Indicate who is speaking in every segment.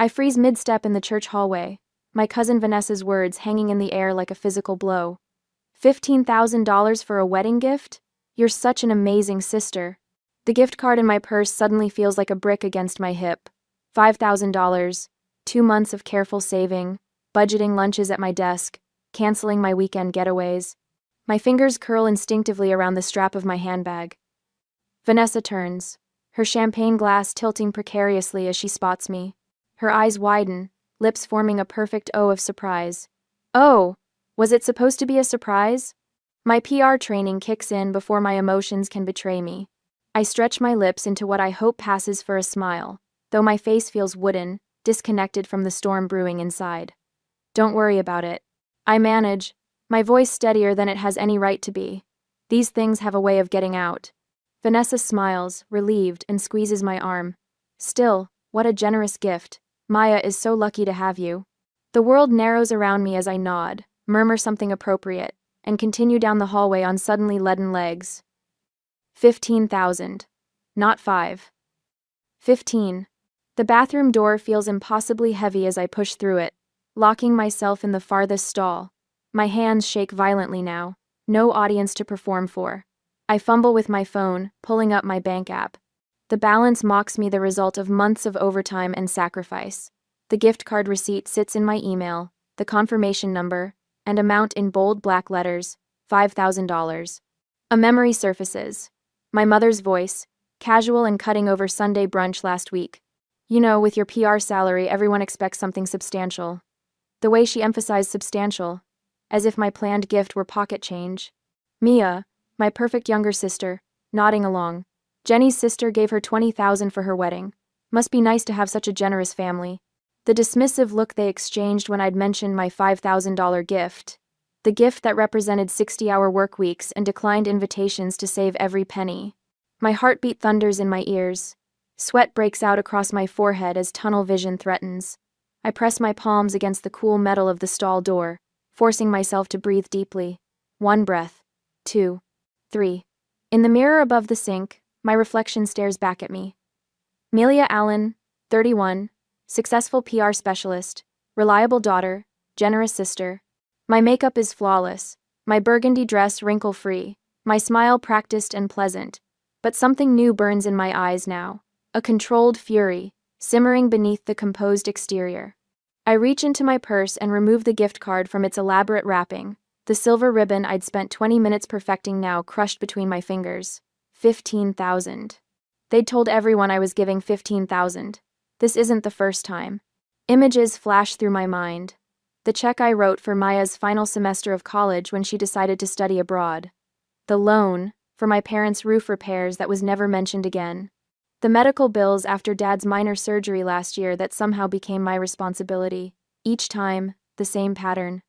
Speaker 1: I freeze mid-step in the church hallway, my cousin Vanessa's words hanging in the air like a physical blow. $15,000 for a wedding gift? You're such an amazing sister. The gift card in my purse suddenly feels like a brick against my hip. $5,000, 2 months of careful saving, budgeting lunches at my desk, canceling my weekend getaways. My fingers curl instinctively around the strap of my handbag. Vanessa turns, her champagne glass tilting precariously as she spots me. Her eyes widen, lips forming a perfect O of surprise. Oh, was it supposed to be a surprise? My PR training kicks in before my emotions can betray me. I stretch my lips into what I hope passes for a smile, though my face feels wooden, disconnected from the storm brewing inside. Don't worry about it. I manage, my voice steadier than it has any right to be. These things have a way of getting out. Vanessa smiles, relieved, and squeezes my arm. Still, what a generous gift. Maya is so lucky to have you. The world narrows around me as I nod, murmur something appropriate, and continue down the hallway on suddenly leaden legs. 15,000. Not 5. 15. The bathroom door feels impossibly heavy as I push through it, locking myself in the farthest stall. My hands shake violently now, no audience to perform for. I fumble with my phone, pulling up my bank app. The balance mocks me, the result of months of overtime and sacrifice. The gift card receipt sits in my email, the confirmation number, and amount in bold black letters, $5,000. A memory surfaces. My mother's voice, casual and cutting over Sunday brunch last week. You know, with your PR salary, everyone expects something substantial. The way she emphasized substantial, as if my planned gift were pocket change. Mia, my perfect younger sister, nodding along. Jenny's sister gave her $20,000 for her wedding. Must be nice to have such a generous family. The dismissive look they exchanged when I'd mentioned my $5,000 gift. The gift that represented 60-hour work weeks and declined invitations to save every penny. My heartbeat thunders in my ears. Sweat breaks out across my forehead as tunnel vision threatens. I press my palms against the cool metal of the stall door, forcing myself to breathe deeply. 1 breath. 2. 3. In the mirror above the sink, my reflection stares back at me. Melia Allen, 31, successful PR specialist, reliable daughter, generous sister. My makeup is flawless, my burgundy dress wrinkle-free, my smile practiced and pleasant. But something new burns in my eyes now, a controlled fury, simmering beneath the composed exterior. I reach into my purse and remove the gift card from its elaborate wrapping, the silver ribbon I'd spent 20 minutes perfecting now crushed between my fingers. 15,000. They'd told everyone I was giving 15,000. This isn't the first time. Images flash through my mind. The check I wrote for Maya's final semester of college when she decided to study abroad. The loan for my parents' roof repairs that was never mentioned again. The medical bills after Dad's minor surgery last year that somehow became my responsibility. Each time, the same pattern.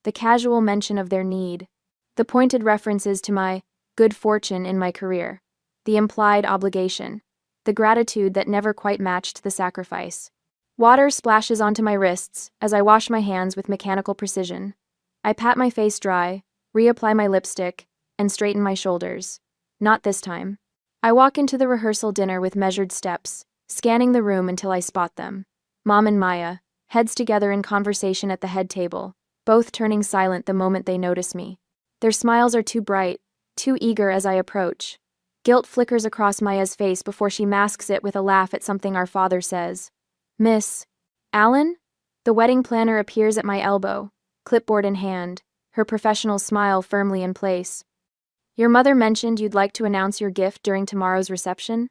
Speaker 1: The casual mention of their need. The pointed references to my good fortune in my career. The implied obligation. The gratitude that never quite matched the sacrifice. Water splashes onto my wrists as I wash my hands with mechanical precision. I pat my face dry, reapply my lipstick, and straighten my shoulders. Not this time. I walk into the rehearsal dinner with measured steps, scanning the room until I spot them. Mom and Maya, heads together in conversation at the head table, both turning silent the moment they notice me. Their smiles are too bright, too eager as I approach. Guilt flickers across Maya's face before she masks it with a laugh at something our father says. Miss Allen? The wedding planner appears at my elbow, clipboard in hand, her professional smile firmly in place. Your mother mentioned you'd like to announce your gift during tomorrow's reception?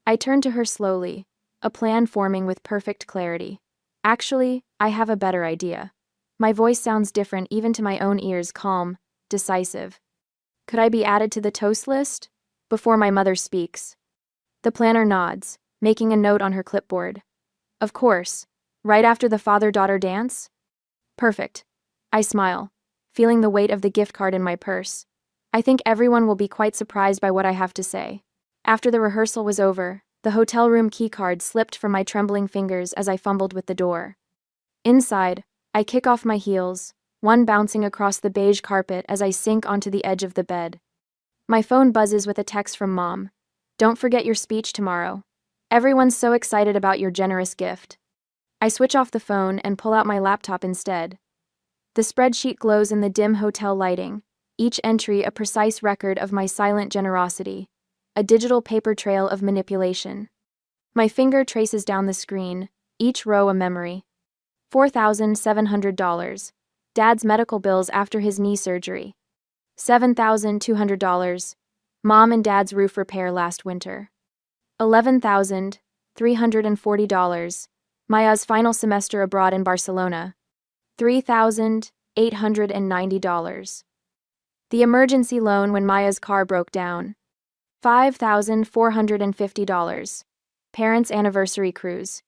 Speaker 1: I turn to her slowly, a plan forming with perfect clarity. Actually, I have a better idea. My voice sounds different even to my own ears, calm, decisive. Could I be added to the toast list? Before my mother speaks. The planner nods, making a note on her clipboard. Of course. Right after the father-daughter dance? Perfect. I smile, feeling the weight of the gift card in my purse. I think everyone will be quite surprised by what I have to say. After the rehearsal was over, the hotel room keycard slipped from my trembling fingers as I fumbled with the door. Inside, I kick off my heels, one bouncing across the beige carpet as I sink onto the edge of the bed. My phone buzzes with a text from Mom. Don't forget your speech tomorrow. Everyone's so excited about your generous gift. I switch off the phone and pull out my laptop instead. The spreadsheet glows in the dim hotel lighting, each entry a precise record of my silent generosity, a digital paper trail of manipulation. My finger traces down the screen, each row a memory. $4,700. Dad's medical bills after his knee surgery. $7,200. Mom and Dad's roof repair last winter. $11,340. Maya's final semester abroad in Barcelona. $3,890. The emergency loan when Maya's car broke down. $5,450. Parents' anniversary cruise.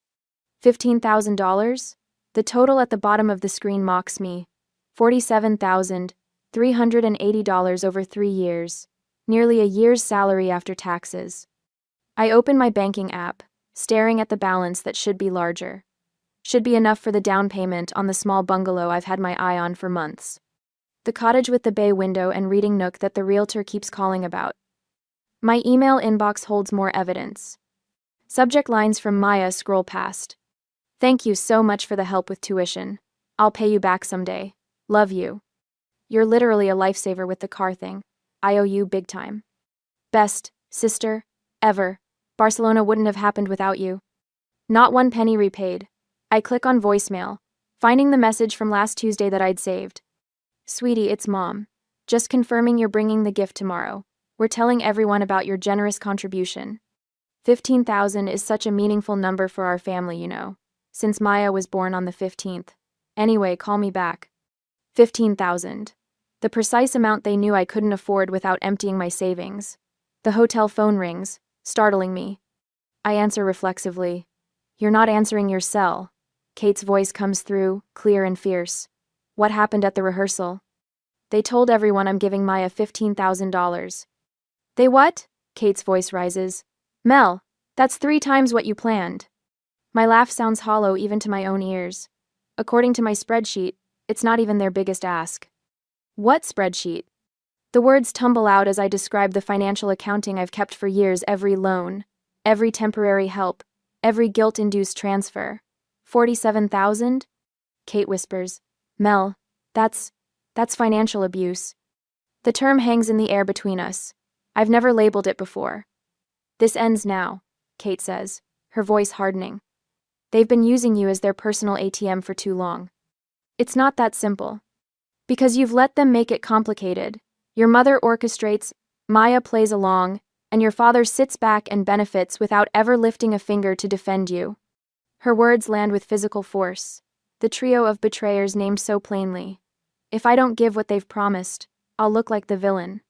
Speaker 1: $15,000? The total at the bottom of the screen mocks me. $47,380 over 3 years. Nearly a year's salary after taxes. I open my banking app, staring at the balance that should be larger. Should be enough for the down payment on the small bungalow I've had my eye on for months. The cottage with the bay window and reading nook that the realtor keeps calling about. My email inbox holds more evidence. Subject lines from Maya scroll past. Thank you so much for the help with tuition. I'll pay you back someday. Love you. You're literally a lifesaver with the car thing. I owe you big time. Best, sister, ever. Barcelona wouldn't have happened without you. Not one penny repaid. I click on voicemail, finding the message from last Tuesday that I'd saved. Sweetie, it's Mom. Just confirming you're bringing the gift tomorrow. We're telling everyone about your generous contribution. 15,000 is such a meaningful number for our family, you know, since Maya was born on the 15th. Anyway, call me back. 15,000. The precise amount they knew I couldn't afford without emptying my savings. The hotel phone rings, startling me. I answer reflexively. You're not answering your cell. Kate's voice comes through, clear and fierce. What happened at the rehearsal? They told everyone I'm giving Maya $15,000. They what? Kate's voice rises. Mel, that's 3 times what you planned. My laugh sounds hollow even to my own ears. According to my spreadsheet, it's not even their biggest ask. What spreadsheet? The words tumble out as I describe the financial accounting I've kept for years, every loan, every temporary help, every guilt-induced transfer. 47,000? Kate whispers. Mel, that's financial abuse. The term hangs in the air between us. I've never labeled it before. This ends now, Kate says, her voice hardening. They've been using you as their personal ATM for too long. It's not that simple. Because you've let them make it complicated. Your mother orchestrates, Maya plays along, and your father sits back and benefits without ever lifting a finger to defend you. Her words land with physical force, the trio of betrayers named so plainly. If I don't give what they've promised, I'll look like the villain.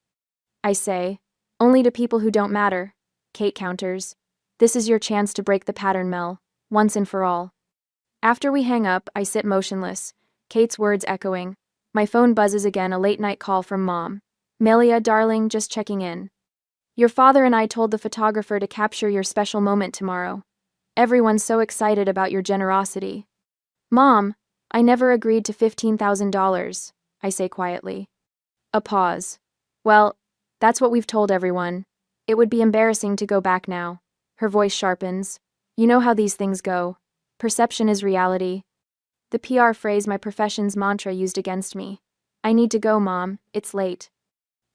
Speaker 1: I say, only to people who don't matter, Kate counters. This is your chance to break the pattern, Mel, once and for all. After we hang up, I sit motionless, Kate's words echoing. My phone buzzes again, a late-night call from Mom. Melia, darling, just checking in. Your father and I told the photographer to capture your special moment tomorrow. Everyone's so excited about your generosity. Mom, I never agreed to $15,000, I say quietly. A pause. Well, that's what we've told everyone. It would be embarrassing to go back now. Her voice sharpens. You know how these things go. Perception is reality. The PR phrase my profession's mantra used against me. I need to go, Mom, it's late.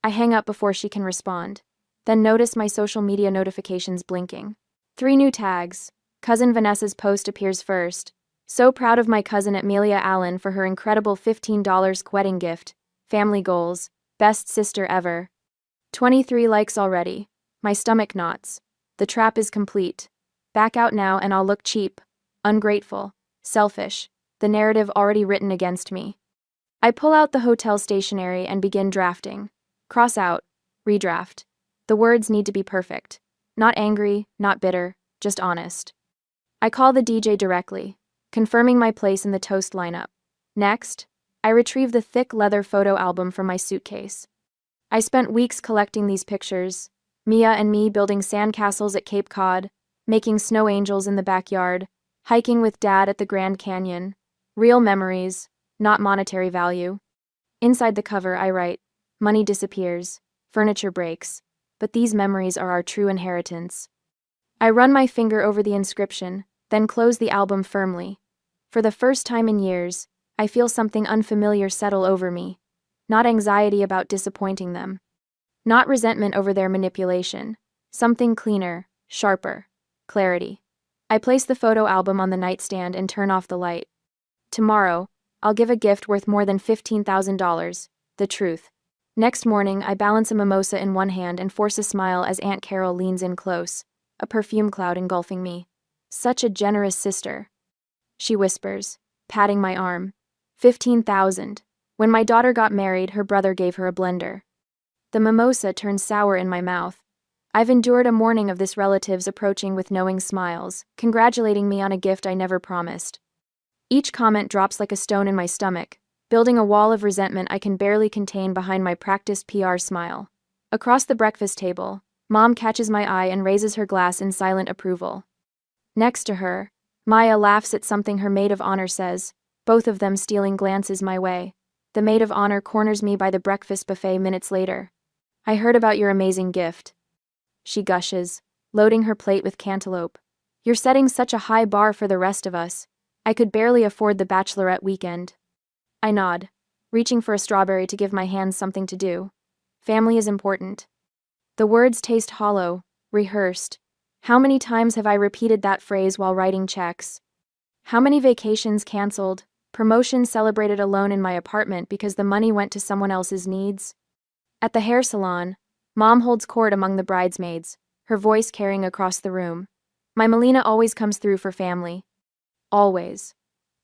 Speaker 1: I hang up before she can respond. Then notice my social media notifications blinking. 3 new tags. Cousin Vanessa's post appears first. So proud of my cousin Amelia Allen for her incredible $15 wedding gift. Family goals. Best sister ever. 23 likes already. My stomach knots. The trap is complete. Back out now and I'll look cheap. Ungrateful. Selfish. The narrative already written against me. I pull out the hotel stationery and begin drafting. Cross out. Redraft. The words need to be perfect. Not angry, not bitter, just honest. I call the DJ directly, confirming my place in the toast lineup. Next, I retrieve the thick leather photo album from my suitcase. I spent weeks collecting these pictures, Mia and me building sandcastles at Cape Cod, making snow angels in the backyard, hiking with Dad at the Grand Canyon. Real memories, not monetary value. Inside the cover, I write, money disappears, furniture breaks, but these memories are our true inheritance. I run my finger over the inscription, then close the album firmly. For the first time in years, I feel something unfamiliar settle over me. Not anxiety about disappointing them. Not resentment over their manipulation. Something cleaner, sharper. Clarity. I place the photo album on the nightstand and turn off the light. Tomorrow, I'll give a gift worth more than $15,000. The truth. Next morning, I balance a mimosa in one hand and force a smile as Aunt Carol leans in close, a perfume cloud engulfing me. Such a generous sister. She whispers, patting my arm. 15,000. When my daughter got married, her brother gave her a blender. The mimosa turns sour in my mouth. I've endured a morning of this relatives approaching with knowing smiles, congratulating me on a gift I never promised. Each comment drops like a stone in my stomach, building a wall of resentment I can barely contain behind my practiced PR smile. Across the breakfast table, Mom catches my eye and raises her glass in silent approval. Next to her, Maya laughs at something her maid of honor says, both of them stealing glances my way. The maid of honor corners me by the breakfast buffet minutes later. I heard about your amazing gift. She gushes, loading her plate with cantaloupe. You're setting such a high bar for the rest of us. I could barely afford the bachelorette weekend. I nod, reaching for a strawberry to give my hands something to do. Family is important. The words taste hollow, rehearsed. How many times have I repeated that phrase while writing checks? How many vacations canceled, promotions celebrated alone in my apartment because the money went to someone else's needs? At the hair salon, Mom holds court among the bridesmaids, her voice carrying across the room. My Melina always comes through for family. Always.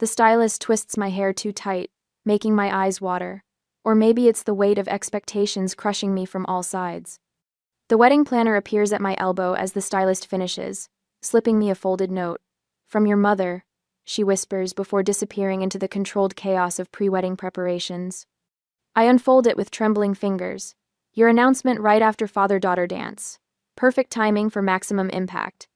Speaker 1: The stylist twists my hair too tight, making my eyes water. Or maybe it's the weight of expectations crushing me from all sides. The wedding planner appears at my elbow as the stylist finishes, slipping me a folded note. From your mother, she whispers before disappearing into the controlled chaos of pre-wedding preparations. I unfold it with trembling fingers. Your announcement right after father-daughter dance. Perfect timing for maximum impact.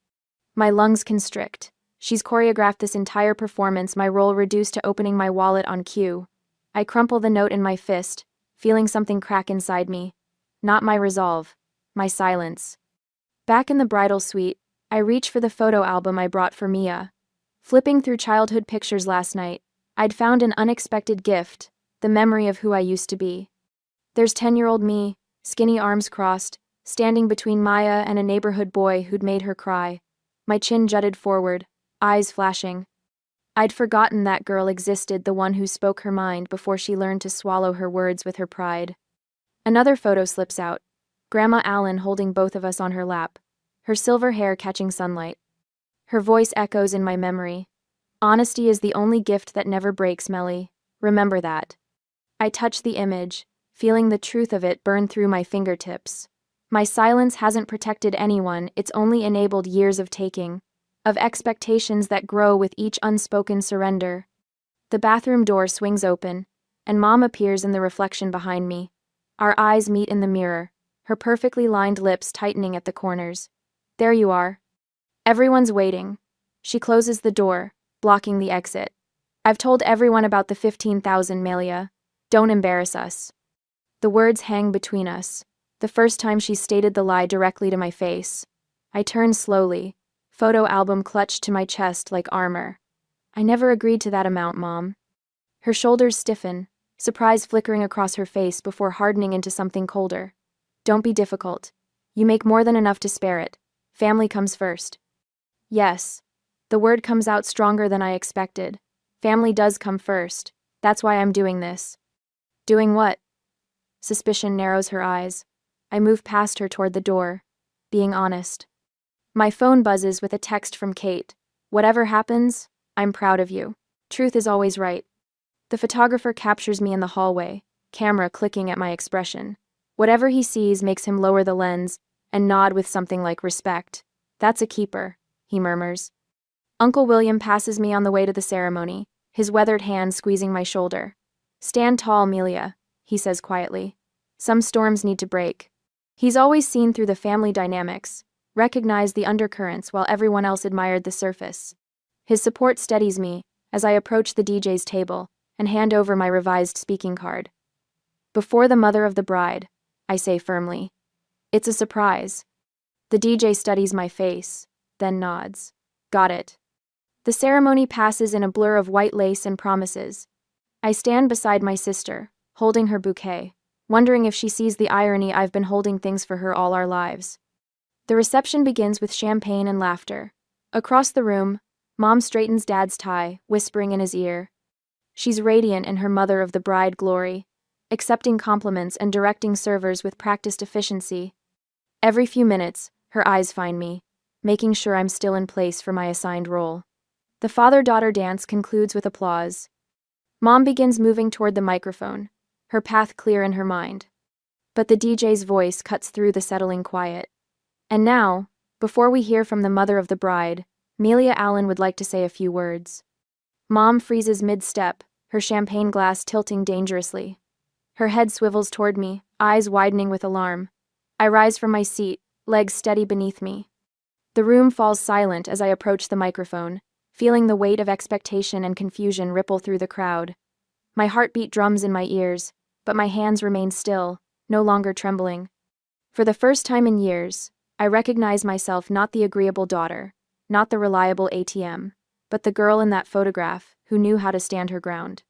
Speaker 1: My lungs constrict. She's choreographed this entire performance, my role reduced to opening my wallet on cue. I crumple the note in my fist, feeling something crack inside me. Not my resolve. My silence. Back in the bridal suite, I reach for the photo album I brought for Mia. Flipping through childhood pictures last night, I'd found an unexpected gift, the memory of who I used to be. There's 10-year-old me, skinny arms crossed, standing between Maya and a neighborhood boy who'd made her cry. My chin jutted forward, eyes flashing. I'd forgotten that girl existed, the one who spoke her mind before she learned to swallow her words with her pride. Another photo slips out. Grandma Allen holding both of us on her lap, her silver hair catching sunlight. Her voice echoes in my memory. Honesty is the only gift that never breaks, Melly. Remember that. I touch the image, feeling the truth of it burn through my fingertips. My silence hasn't protected anyone, it's only enabled years of taking, of expectations that grow with each unspoken surrender. The bathroom door swings open, and Mom appears in the reflection behind me. Our eyes meet in the mirror, her perfectly lined lips tightening at the corners. There you are. Everyone's waiting. She closes the door, blocking the exit. I've told everyone about the 15,000, Melia. Don't embarrass us. The words hang between us. The first time she stated the lie directly to my face. I turn slowly, photo album clutched to my chest like armor. I never agreed to that amount, Mom. Her shoulders stiffen, surprise flickering across her face before hardening into something colder. Don't be difficult. You make more than enough to spare it. Family comes first. Yes. The word comes out stronger than I expected. Family does come first. That's why I'm doing this. Doing what? Suspicion narrows her eyes. I move past her toward the door. Being honest. My phone buzzes with a text from Kate. Whatever happens, I'm proud of you. Truth is always right. The photographer captures me in the hallway, camera clicking at my expression. Whatever he sees makes him lower the lens and nod with something like respect. That's a keeper, he murmurs. Uncle William passes me on the way to the ceremony, his weathered hand squeezing my shoulder. Stand tall, Melia, he says quietly. Some storms need to break. He's always seen through the family dynamics, recognized the undercurrents while everyone else admired the surface. His support steadies me as I approach the DJ's table and hand over my revised speaking card. Before the mother of the bride, I say firmly. It's a surprise. The DJ studies my face, then nods. Got it. The ceremony passes in a blur of white lace and promises. I stand beside my sister, holding her bouquet, wondering if she sees the irony I've been holding things for her all our lives. The reception begins with champagne and laughter. Across the room, Mom straightens Dad's tie, whispering in his ear. She's radiant in her mother of the bride glory, accepting compliments and directing servers with practiced efficiency. Every few minutes, her eyes find me, making sure I'm still in place for my assigned role. The father-daughter dance concludes with applause. Mom begins moving toward the microphone, her path clear in her mind. But the DJ's voice cuts through the settling quiet. And now, before we hear from the mother of the bride, Melia Allen would like to say a few words. Mom freezes mid-step, her champagne glass tilting dangerously. Her head swivels toward me, eyes widening with alarm. I rise from my seat, legs steady beneath me. The room falls silent as I approach the microphone, feeling the weight of expectation and confusion ripple through the crowd. My heartbeat drums in my ears, but my hands remain still, no longer trembling. For the first time in years, I recognize myself not the agreeable daughter, not the reliable ATM, but the girl in that photograph who knew how to stand her ground.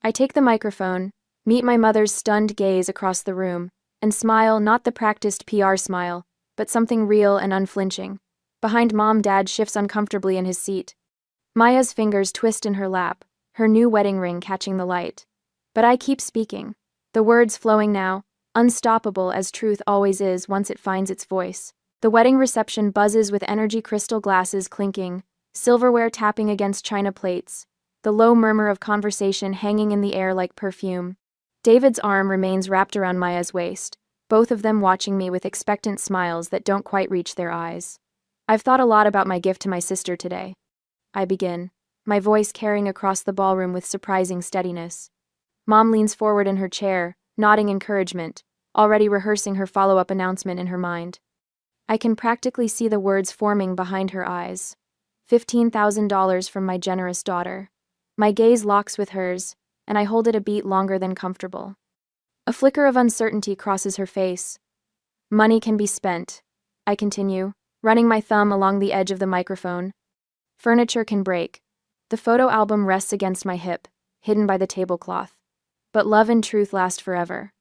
Speaker 1: I take the microphone, meet my mother's stunned gaze across the room, and smile, not the practiced PR smile, but something real and unflinching. Behind Mom, Dad shifts uncomfortably in his seat. Maya's fingers twist in her lap, her new wedding ring catching the light. But I keep speaking, the words flowing now, unstoppable as truth always is once it finds its voice. The wedding reception buzzes with energy, crystal glasses clinking, silverware tapping against china plates, the low murmur of conversation hanging in the air like perfume. David's arm remains wrapped around Maya's waist, both of them watching me with expectant smiles that don't quite reach their eyes. I've thought a lot about my gift to my sister today. I begin, my voice carrying across the ballroom with surprising steadiness. Mom leans forward in her chair, nodding encouragement, already rehearsing her follow-up announcement in her mind. I can practically see the words forming behind her eyes. $15,000 from my generous daughter. My gaze locks with hers, and I hold it a beat longer than comfortable. A flicker of uncertainty crosses her face. Money can be spent, I continue, running my thumb along the edge of the microphone. Furniture can break. The photo album rests against my hip, hidden by the tablecloth. But love and truth last forever.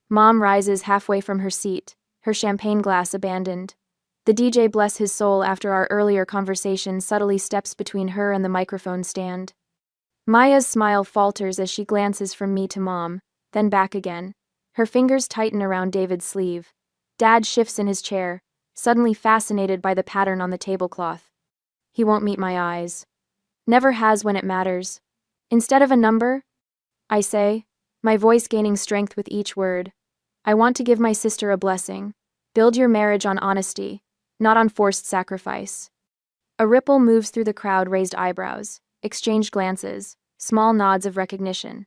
Speaker 1: Mom rises halfway from her seat, her champagne glass abandoned. The DJ, bless his soul, after our earlier conversation, subtly steps between her and the microphone stand. Maya's smile falters as she glances from me to Mom, then back again. Her fingers tighten around David's sleeve. Dad shifts in his chair, suddenly fascinated by the pattern on the tablecloth. He won't meet my eyes. Never has when it matters. Instead of a number, I say, my voice gaining strength with each word, I want to give my sister a blessing. Build your marriage on honesty, not on forced sacrifice. A ripple moves through the crowd, raised eyebrows, exchanged glances, small nods of recognition.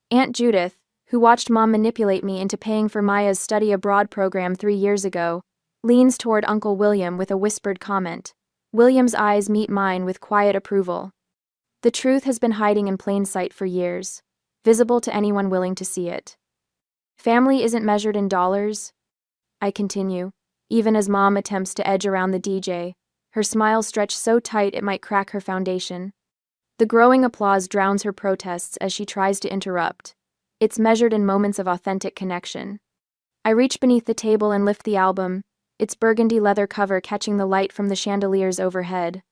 Speaker 1: Aunt Judith, who watched Mom manipulate me into paying for Maya's study abroad program 3 years ago, leans toward Uncle William with a whispered comment. William's eyes meet mine with quiet approval. The truth has been hiding in plain sight for years, visible to anyone willing to see it. Family isn't measured in dollars, I continue, even as Mom attempts to edge around the DJ, her smile stretched so tight it might crack her foundation. The growing applause drowns her protests as she tries to interrupt. It's measured in moments of authentic connection. I reach beneath the table and lift the album, its burgundy leather cover catching the light from the chandeliers overhead.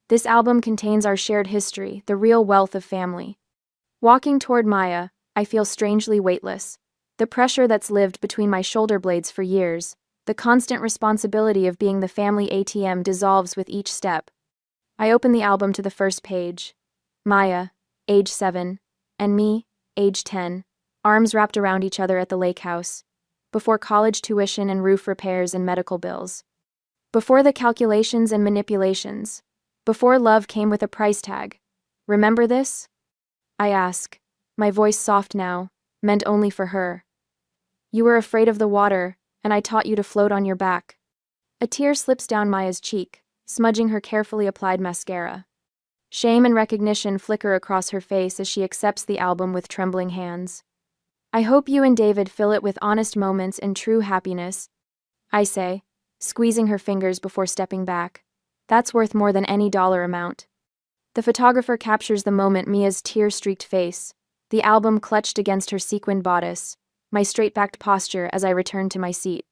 Speaker 1: This album contains our shared history, the real wealth of family. Walking toward Maya, I feel strangely weightless. The pressure that's lived between my shoulder blades for years, the constant responsibility of being the family ATM dissolves with each step. I open the album to the first page. Maya, age 7, and me, age 10, arms wrapped around each other at the lake house. Before college tuition and roof repairs and medical bills. Before the calculations and manipulations. Before love came with a price tag. Remember this? I ask, my voice soft now, meant only for her. You were afraid of the water, and I taught you to float on your back. A tear slips down Maya's cheek, smudging her carefully applied mascara. Shame and recognition flicker across her face as she accepts the album with trembling hands. I hope you and David fill it with honest moments and true happiness, I say, squeezing her fingers before stepping back. That's worth more than any dollar amount. The photographer captures the moment, Mia's tear-streaked face, the album clutched against her sequined bodice, my straight-backed posture as I return to my seat.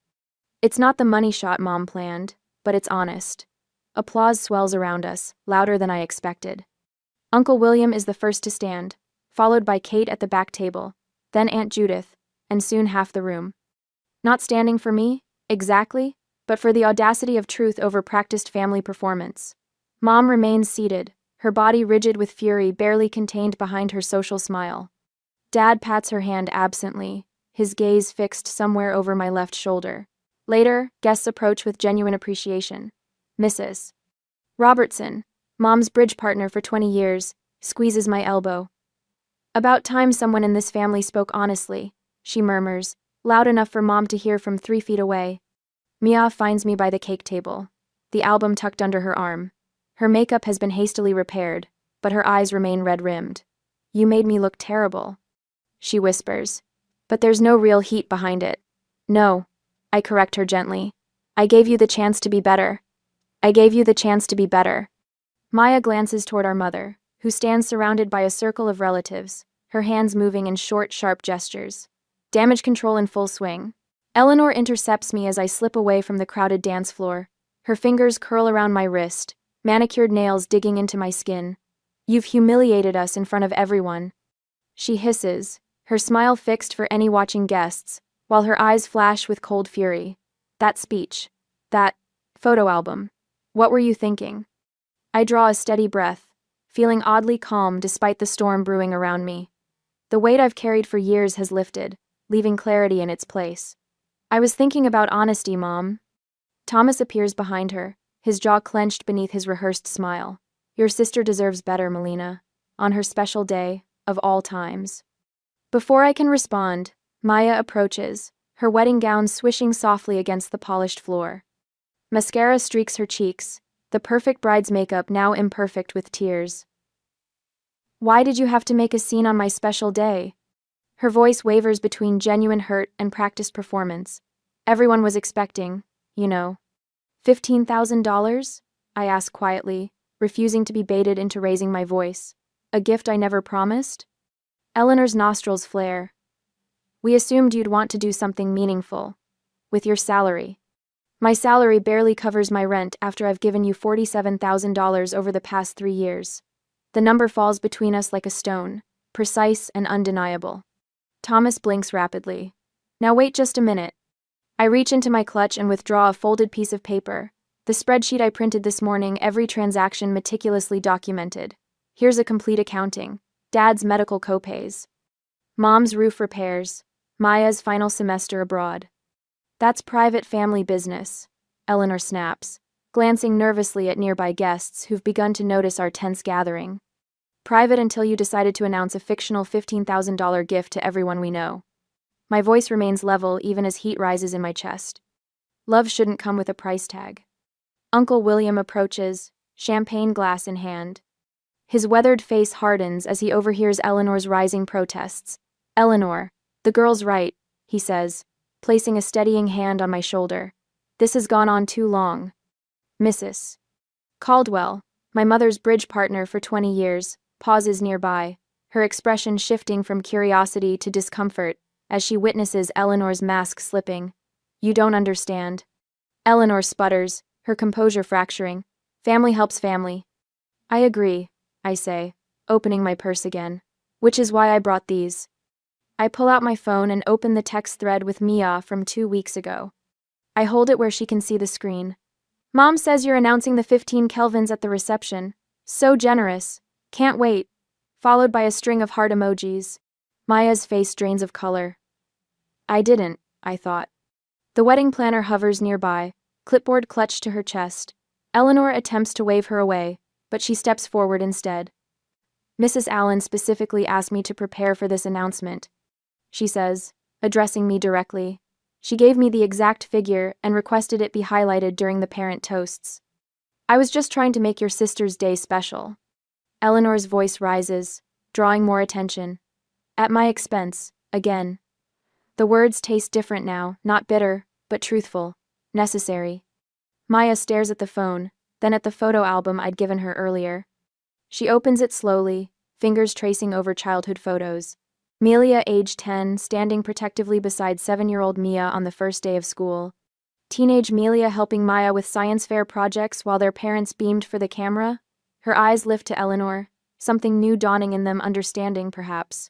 Speaker 1: It's not the money shot Mom planned, but it's honest. Applause swells around us, louder than I expected. Uncle William is the first to stand, followed by Kate at the back table, then Aunt Judith, and soon half the room. Not standing for me, exactly, but for the audacity of truth over practiced family performance. Mom remains seated, her body rigid with fury barely contained behind her social smile. Dad pats her hand absently, his gaze fixed somewhere over my left shoulder. Later, guests approach with genuine appreciation. Mrs. Robertson, Mom's bridge partner for 20 years, squeezes my elbow. About time someone in this family spoke honestly, she murmurs, loud enough for Mom to hear from 3 feet away. Mia finds me by the cake table, the album tucked under her arm. Her makeup has been hastily repaired, but her eyes remain red-rimmed. You made me look terrible, she whispers. But there's no real heat behind it. No, I correct her gently. I gave you the chance to be better. I gave you the chance to be better. Maya glances toward our mother, who stands surrounded by a circle of relatives, her hands moving in short, sharp gestures. Damage control in full swing. Eleanor intercepts me as I slip away from the crowded dance floor. Her fingers curl around my wrist, manicured nails digging into my skin. You've humiliated us in front of everyone. She hisses, her smile fixed for any watching guests, while her eyes flash with cold fury. That speech. That photo album. What were you thinking? I draw a steady breath, feeling oddly calm despite the storm brewing around me. The weight I've carried for years has lifted, leaving clarity in its place. I was thinking about honesty, Mom. Thomas appears behind her, his jaw clenched beneath his rehearsed smile. Your sister deserves better, Melina. On her special day, of all times. Before I can respond, Maya approaches, her wedding gown swishing softly against the polished floor. Mascara streaks her cheeks, the perfect bride's makeup now imperfect with tears. Why did you have to make a scene on my special day? Her voice wavers between genuine hurt and practiced performance. Everyone was expecting, you know. $15,000? I ask quietly, refusing to be baited into raising my voice. A gift I never promised? Eleanor's nostrils flare. We assumed you'd want to do something meaningful. With your salary. My salary barely covers my rent after I've given you $47,000 over the past 3 years. The number falls between us like a stone, precise and undeniable. Thomas blinks rapidly. Now wait just a minute. I reach into my clutch and withdraw a folded piece of paper. The spreadsheet I printed this morning, every transaction meticulously documented. Here's a complete accounting. Dad's medical copays. Mom's roof repairs. Maya's final semester abroad. That's private family business, Eleanor snaps, glancing nervously at nearby guests who've begun to notice our tense gathering. Private until you decided to announce a fictional $15,000 gift to everyone we know. My voice remains level even as heat rises in my chest. Love shouldn't come with a price tag. Uncle William approaches, champagne glass in hand. His weathered face hardens as he overhears Eleanor's rising protests. Eleanor, the girl's right, he says, placing a steadying hand on my shoulder. This has gone on too long. Mrs. Caldwell, my mother's bridge partner for 20 years, pauses nearby, her expression shifting from curiosity to discomfort as she witnesses Eleanor's mask slipping. You don't understand. Eleanor sputters, her composure fracturing. Family helps family. I agree, I say, opening my purse again. Which is why I brought these. I pull out my phone and open the text thread with Mia from 2 weeks ago. I hold it where she can see the screen. Mom says you're announcing the 15 Kelvins at the reception. So generous. Can't wait. Followed by a string of heart emojis. Maya's face drains of color. I didn't, I thought. The wedding planner hovers nearby, clipboard clutched to her chest. Eleanor attempts to wave her away, but she steps forward instead. Mrs. Allen specifically asked me to prepare for this announcement, she says, addressing me directly. She gave me the exact figure and requested it be highlighted during the parent toasts. I was just trying to make your sister's day special. Eleanor's voice rises, drawing more attention. At my expense, again. The words taste different now, not bitter, but truthful, necessary. Maya stares at the phone, then at the photo album I'd given her earlier. She opens it slowly, fingers tracing over childhood photos. Melia, age 10, standing protectively beside 7-year-old Mia on the first day of school. Teenage Melia helping Maya with science fair projects while their parents beamed for the camera. Her eyes lift to Eleanor, something new dawning in them, understanding, perhaps.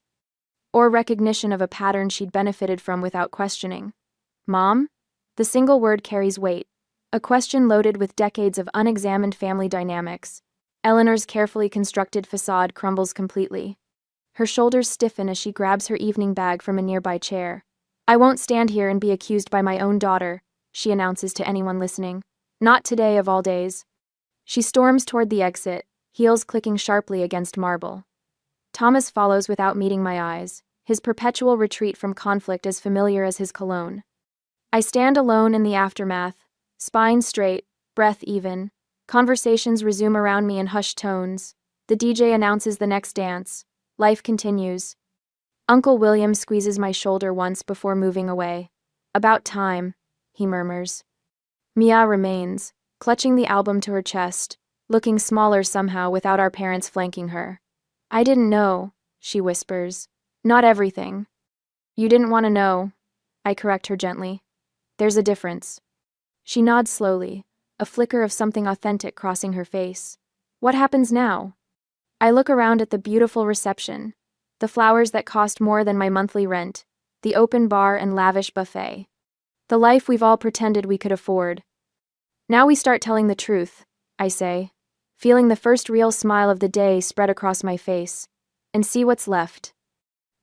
Speaker 1: Or recognition of a pattern she'd benefited from without questioning. Mom? The single word carries weight, a question loaded with decades of unexamined family dynamics. Eleanor's carefully constructed facade crumbles completely. Her shoulders stiffen as she grabs her evening bag from a nearby chair. I won't stand here and be accused by my own daughter, she announces to anyone listening. Not today of all days. She storms toward the exit, heels clicking sharply against marble. Thomas follows without meeting my eyes, his perpetual retreat from conflict as familiar as his cologne. I stand alone in the aftermath, spine straight, breath even. Conversations resume around me in hushed tones. The DJ announces the next dance. Life continues. Uncle William squeezes my shoulder once before moving away. About time, he murmurs. Mia remains, clutching the album to her chest, looking smaller somehow without our parents flanking her. I didn't know, she whispers. Not everything. You didn't want to know, I correct her gently. There's a difference. She nods slowly, a flicker of something authentic crossing her face. What happens now? I look around at the beautiful reception, the flowers that cost more than my monthly rent, the open bar and lavish buffet. The life we've all pretended we could afford. Now we start telling the truth, I say, feeling the first real smile of the day spread across my face, and see what's left.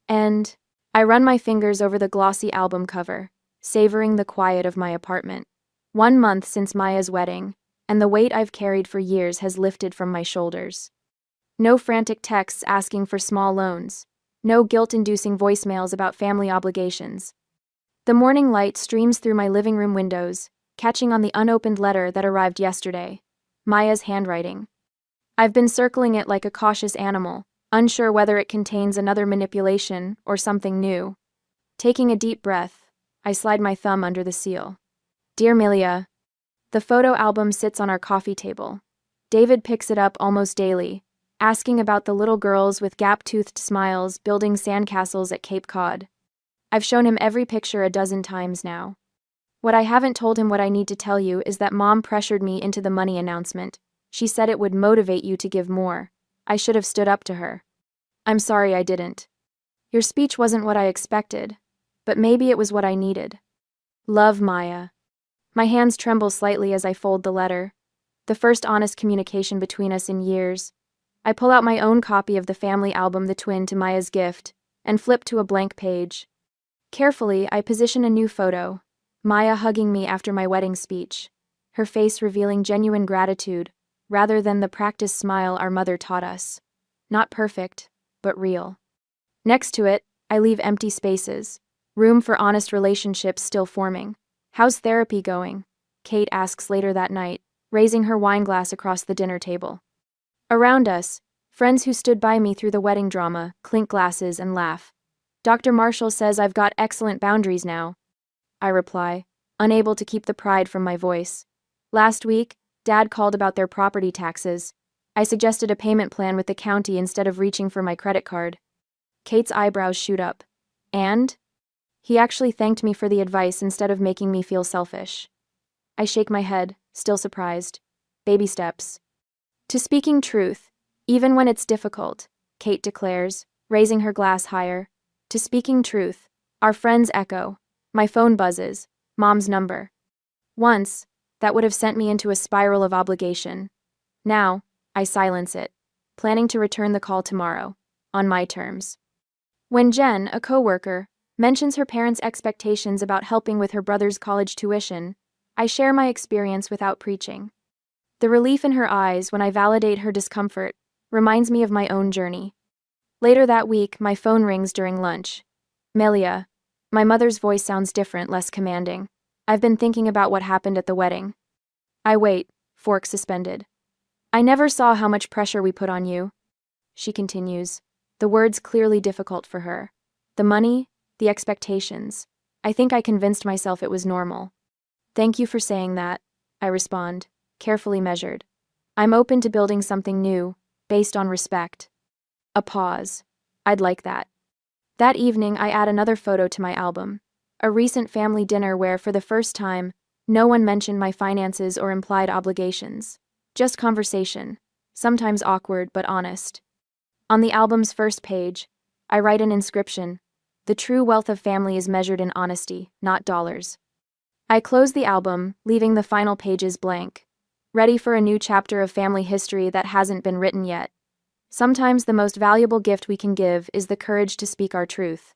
Speaker 1: And I run my fingers over the glossy album cover, savoring the quiet of my apartment. 1 month since Maya's wedding, and the weight I've carried for years has lifted from my shoulders. No frantic texts asking for small loans. No guilt-inducing voicemails about family obligations. The morning light streams through my living room windows, catching on the unopened letter that arrived yesterday. Maya's handwriting. I've been circling it like a cautious animal, unsure whether it contains another manipulation or something new. Taking a deep breath, I slide my thumb under the seal. Dear Melia. The photo album sits on our coffee table. David picks it up almost daily, asking about the little girls with gap-toothed smiles building sandcastles at Cape Cod. I've shown him every picture a dozen times now. What I haven't told him what I need to tell you is that Mom pressured me into the money announcement. She said it would motivate you to give more. I should have stood up to her. I'm sorry I didn't. Your speech wasn't what I expected, but maybe it was what I needed. Love, Maya. My hands tremble slightly as I fold the letter. The first honest communication between us in years. I pull out my own copy of the family album, the twin to Maya's gift, and flip to a blank page. Carefully, I position a new photo, Maya hugging me after my wedding speech, her face revealing genuine gratitude, rather than the practiced smile our mother taught us. Not perfect, but real. Next to it, I leave empty spaces, room for honest relationships still forming. How's therapy going? Kate asks later that night, raising her wine glass across the dinner table. Around us, friends who stood by me through the wedding drama clink glasses and laugh. Dr. Marshall says I've got excellent boundaries now, I reply, unable to keep the pride from my voice. Last week, Dad called about their property taxes. I suggested a payment plan with the county instead of reaching for my credit card. Kate's eyebrows shoot up. And? He actually thanked me for the advice instead of making me feel selfish. I shake my head, still surprised. Baby steps. To speaking truth, even when it's difficult, Kate declares, raising her glass higher. To speaking truth, our friends echo. My phone buzzes. Mom's number. Once, that would have sent me into a spiral of obligation. Now, I silence it, planning to return the call tomorrow, on my terms. When Jen, a coworker, mentions her parents' expectations about helping with her brother's college tuition, I share my experience without preaching. The relief in her eyes when I validate her discomfort reminds me of my own journey. Later that week, my phone rings during lunch. Melia. My mother's voice sounds different, less commanding. I've been thinking about what happened at the wedding. I wait, fork suspended. I never saw how much pressure we put on you. She continues, the words clearly difficult for her. The money, the expectations. I think I convinced myself it was normal. Thank you for saying that, I respond, carefully measured. I'm open to building something new, based on respect. A pause. I'd like that. That evening, I add another photo to my album. A recent family dinner where, for the first time, no one mentioned my finances or implied obligations. Just conversation, sometimes awkward but honest. On the album's first page, I write an inscription: "The true wealth of family is measured in honesty, not dollars." I close the album, leaving the final pages blank, ready for a new chapter of family history that hasn't been written yet. Sometimes the most valuable gift we can give is the courage to speak our truth.